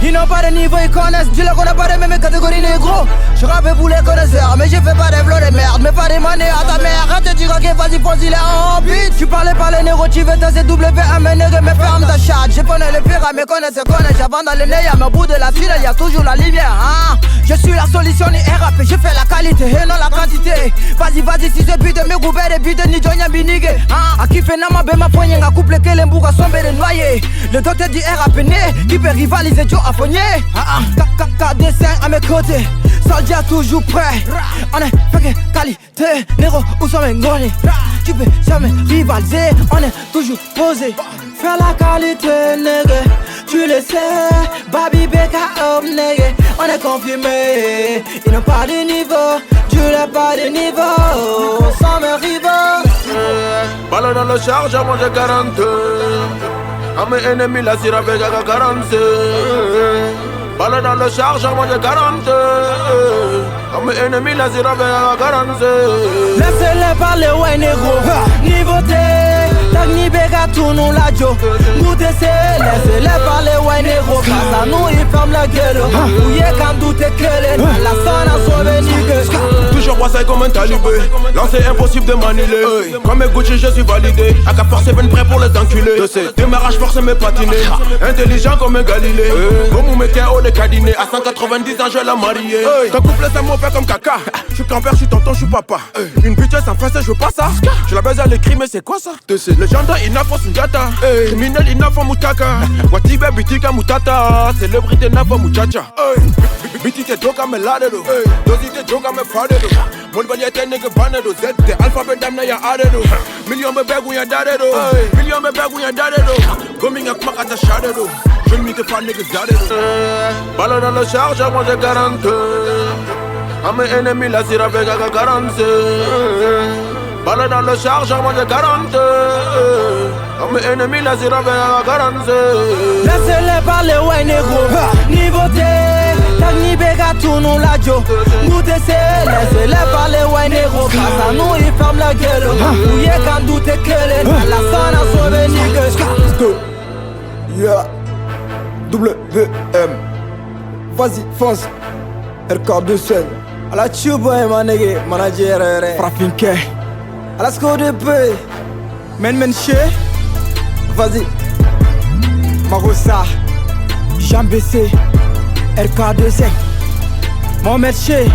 Ils n'ont pas de niveau, ils connaissent. Dis-leur qu'on n'a pas les mêmes catégories négro. Je rappe et vous les connaisseurs, mais je fais pas des flots de merde. Mais pas des manées à ta mère. Quand tu dis ok, vas-y, fonce, il est en beat. Tu parlais pas les négros, tu veux ta CW, mais nègre, mais ferme ta chatte. Je connais les pires, mais connaissent. J'avance dans les nez, mais au bout de la file, il y a toujours la lumière. Hein? Je suis la solution, ni RAP, je fais la qualité et non la quantité. Vas-y, si c'est but de me couper des buts de ni Jonia Binige. A qui fait nama be ma poignée, a couple que les mbougas sont bel noyés. Le docteur dit RAP né, qui peut rivaliser Joe Affonnier. KKK dessin à mes côtés, soldier toujours prêt. On est fait qualité, Nero où sont mes ngoni. Tu peux jamais rivaliser, on est toujours posé. Faire la qualité, nègre, tu le sais. Baby BKO, nègre, on est confirmé. Ils n'ont pas de niveau, tu n'as pas de niveau. Sans mes rivaux. Balle dans le chargeur, moi j'ai 42. À mes ennemis, la sirah avec 42. Balle dans le chargeur, moi j'ai 42. À mes ennemis, la sirah avec 42. Laissez-les parler, ouais, négro. Niveauté. Ni béga tout nous la jo. Goûtez c'est, laissez-les parler, ouais négro. Face à nous, ils ferment la gueule. Ouye quand doute que les la sonne a sauvé nique. Toujours brassé comme un talibé. Lancer impossible de manier. Comme mes Gucci, je suis validé. AK Force 7 prêt pour les enculés. Démarrage forcé mes patinés. Intelligent comme un Galilée. Comme mon météo de cabinet. À 190 ans, je la marier. Ton couple c'est mauvais comme caca. Je suis grand-père, je suis tonton, je suis papa. Une bitch sans face, je veux pas ça. Je la baise à l'écrit, mais c'est quoi ça? Le gendarme, il n'a pas Sunjata. Criminel, il n'a pas Moutaka. Watibe, bitika, Moutata. Célébrité, n'a pas Mouchacha. Biti te doka me ladedo. Dosi te joka me fadedo. Mon banya te nigga banedo. Z te alphabet damna ya adedo. Million me begu ya dadedo. Million me begu ya dadedo. Coming up makata shadedo. Je ne m'y pas nigga dadedo. Balle dans le chargeur, moi j'ai 42. À mes ennemis, la sirah avec 42. Balle dans le chargeur, moi j'ai 42. À mes ennemis, la sirah avec 42. Laissez-les parler, ouais négro. Niveauté. Ni béga tout nous la jo. Goûtez c'est, laissez-les parler, ouais négro. Face à nous, ils ferment la gueule. Ouye quand doute que les la sonne a sauvé nique. Yeah. WM. Vas-y, fonce. RK2 scène. A la chuba, ma nègre, manager. Frafinke. A la score de peu. Men che. Vas-y. Marossa. Jean BC. RK2 Mohamed Che.